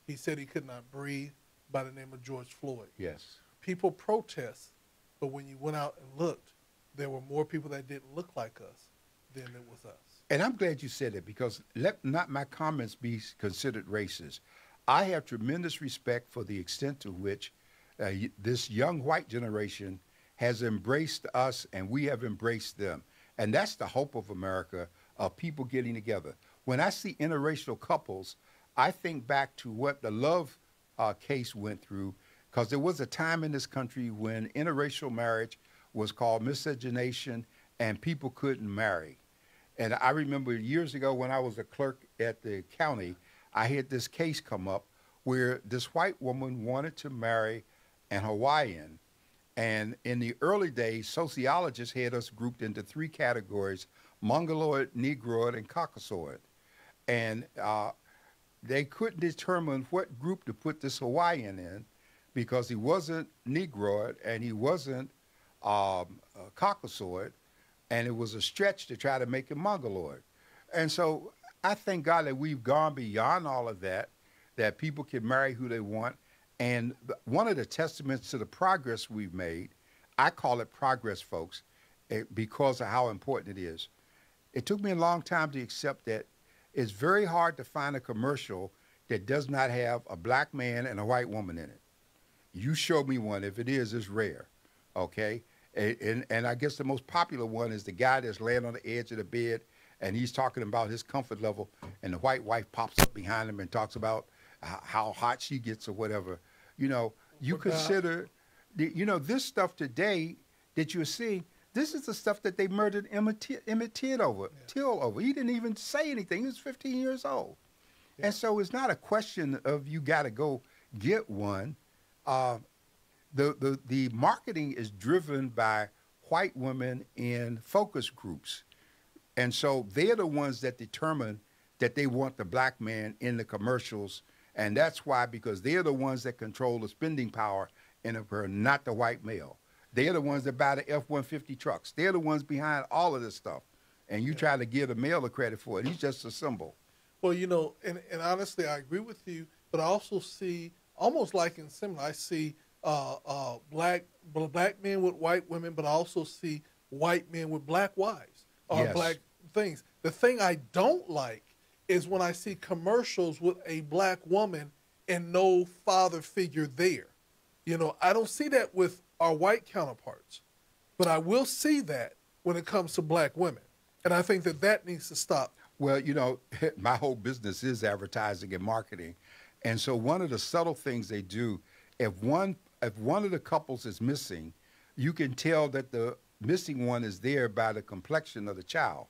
He said he could not breathe, by the name of George Floyd. Yes. People protest, but when you went out and looked, there were more people that didn't look like us than it was us. And I'm glad you said it, because let not my comments be considered racist. I have tremendous respect for the extent to which this young white generation has embraced us and we have embraced them. And that's the hope of America, of people getting together. When I see interracial couples, I think back to what the Love case went through, because there was a time in this country when interracial marriage was called miscegenation and people couldn't marry. And I remember years ago when I was a clerk at the county, I had this case come up where this white woman wanted to marry an Hawaiian. And in the early days, sociologists had us grouped into 3 categories: Mongoloid, Negroid, and Caucasoid. And they couldn't determine what group to put this Hawaiian in, because he wasn't Negroid and he wasn't Caucasoid, and it was a stretch to try to make him Mongoloid. And so I thank God that we've gone beyond all of that, that people can marry who they want. And one of the testaments to the progress we've made, I call it progress, folks, because of how important it is. It took me a long time to accept that it's very hard to find a commercial that does not have a black man and a white woman in it. You show me one. If it is, it's rare, okay? And I guess the most popular one is the guy that's laying on the edge of the bed, and he's talking about his comfort level, and the white wife pops up behind him and talks about how hot she gets or whatever. You know, you consider, this stuff today that you're seeing, this is the stuff that they murdered Emmett Till over. He didn't even say anything. He was 15 years old. Yeah. And so it's not a question of you got to go get one. The marketing is driven by white women in focus groups. And so they're the ones that determine that they want the black man in the commercials. And that's why, because they're the ones that control the spending power in a, not the white male. They're the ones that buy the F-150 trucks. They're the ones behind all of this stuff. And you try to give the male the credit for it. He's just a symbol. Well, and honestly, I agree with you, but I also see, almost like in similar, I see black men with white women, but I also see white men with black wives or black things. The thing I don't like is when I see commercials with a black woman and no father figure there. I don't see that with our white counterparts, but I will see that when it comes to black women. And I think that needs to stop. Well, my whole business is advertising and marketing. And so one of the subtle things they do, if one of the couples is missing, you can tell that the missing one is there by the complexion of the child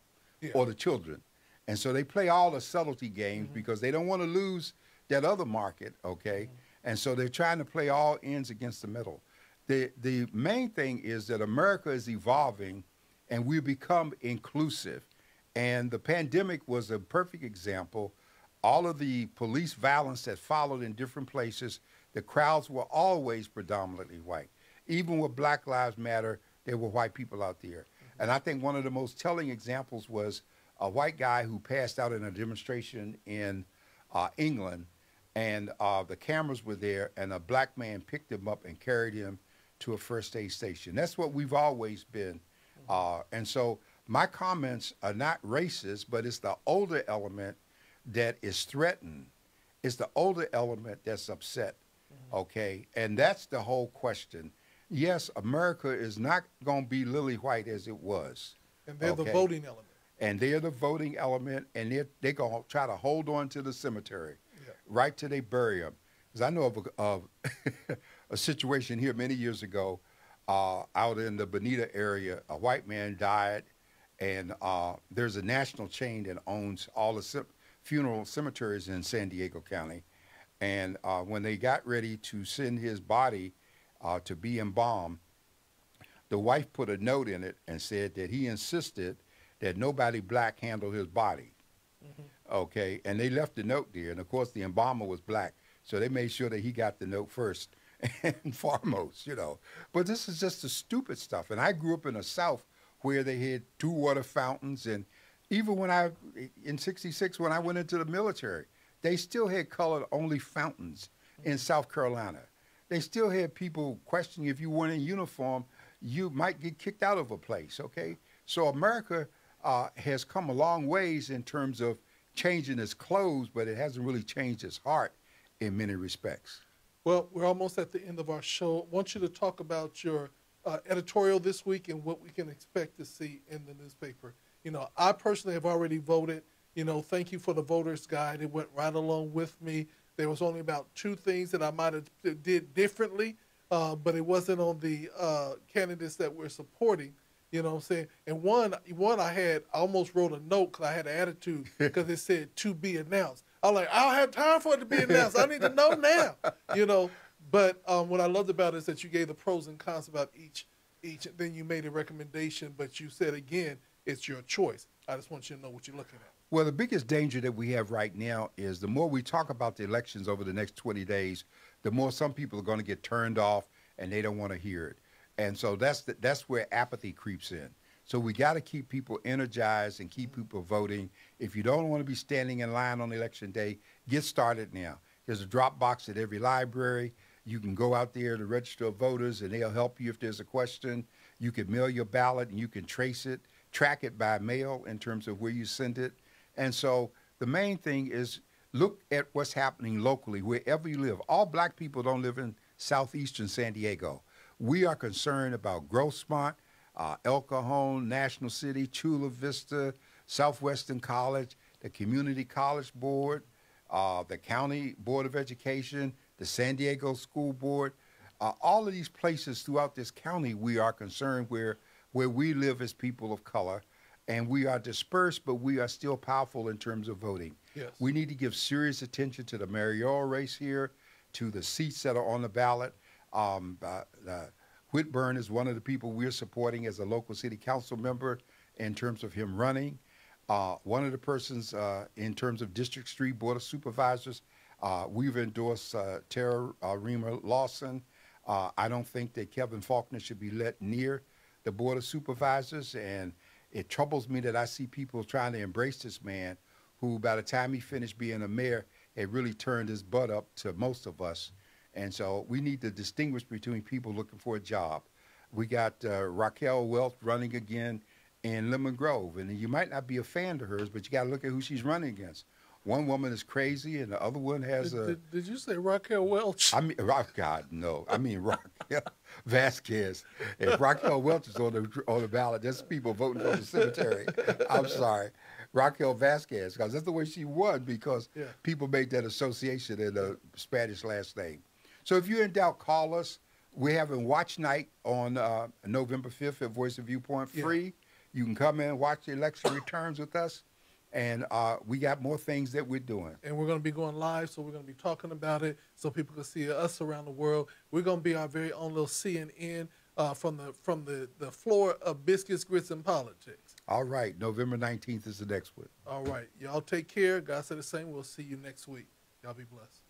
or the children. And so they play all the subtlety games because they don't want to lose that other market, okay? And so they're trying to play all ends against the middle. The main thing is that America is evolving and we become inclusive. And the pandemic was a perfect example. All of the police violence that followed in different places, the crowds were always predominantly white. Even with Black Lives Matter, there were white people out there. And I think one of the most telling examples was a white guy who passed out in a demonstration in England, and the cameras were there, and a black man picked him up and carried him to a first aid station. That's what we've always been. And so my comments are not racist, but it's the older element that is threatened. It's the older element that's upset, okay? And that's the whole question. Yes, America is not going to be lily white as it was. And they're the voting element. And they're the voting element, and they're going to try to hold on to the cemetery right till they bury them. Because I know of a situation here many years ago. out in the Bonita area. A white man died, and there's a national chain that owns all the funeral cemeteries in San Diego County. And when they got ready to send his body to be embalmed, the wife put a note in it and said that he insisted that nobody black handle his body. Okay, and they left the note there, and of course the embalmer was black, so they made sure that he got the note first and foremost, you know. But this is just the stupid stuff. And I grew up in the South where they had 2 water fountains, and even when in '66, when I went into the military, they still had colored only fountains in South Carolina. They still had people questioning if you weren't in uniform, you might get kicked out of a place, okay? So America has come a long ways in terms of changing its clothes, but it hasn't really changed its heart in many respects. Well, we're almost at the end of our show. I want you to talk about your editorial this week and what we can expect to see in the newspaper. You know, I personally have already voted. You know, thank you for the voter's guide. It went right along with me. There was only about 2 things that I might have did differently, but it wasn't on the candidates that we're supporting. You know what I'm saying? And one I almost wrote a note because I had an attitude because it said to be announced. I was like, I don't have time for it to be announced. I need to know now. You know, but what I loved about it is that you gave the pros and cons about each, then you made a recommendation, but you said again, it's your choice. I just want you to know what you're looking at. Well, the biggest danger that we have right now is the more we talk about the elections over the next 20 days, the more some people are going to get turned off and they don't want to hear it. And so that's where apathy creeps in. So we got to keep people energized and keep people voting. If you don't want to be standing in line on election day, get started now. There's a drop box at every library. You can go out there to register voters, and they'll help you if there's a question. You can mail your ballot, and you can trace it, track it by mail in terms of where you send it. And so the main thing is look at what's happening locally, wherever you live. All black people don't live in southeastern San Diego. We are concerned about Grossmont, El Cajon, National City, Chula Vista, Southwestern College, the Community College Board, the County Board of Education, the San Diego School Board. All of these places throughout this county, we are concerned where we live as people of color. And we are dispersed, but we are still powerful in terms of voting. Yes. We need to give serious attention to the mayoral race here, to the seats that are on the ballot. Whitburn is one of the people we're supporting as a local city council member in terms of him running. One of the persons in terms of District Street Board of Supervisors, we've endorsed Tara Reamer Lawson. I don't think that Kevin Faulkner should be let near the Board of Supervisors, and it troubles me that I see people trying to embrace this man who, by the time he finished being a mayor, had really turned his butt up to most of us. And so we need to distinguish between people looking for a job. We got Raquel Welch running again in Lemon Grove. And you might not be a fan of hers, but you got to look at who she's running against. One woman is crazy, and the other one has Did you say Raquel Welch? I mean, God, no. I mean, Raquel Vasquez. If Raquel Welch is on the ballot, that's people voting for the cemetery. I'm sorry. Raquel Vasquez, because that's the way she won, because people made that association in the Spanish last name. So if you're in doubt, call us. We're having watch night on November 5th at Voice of Viewpoint, free. You can come in and watch the election returns with us. And we got more things that we're doing. And we're going to be going live, so we're going to be talking about it so people can see us around the world. We're going to be our very own little CNN from the floor of Biscuits, Grits, and Politics. All right. November 19th is the next one. All right. Y'all take care. God said the same. We'll see you next week. Y'all be blessed.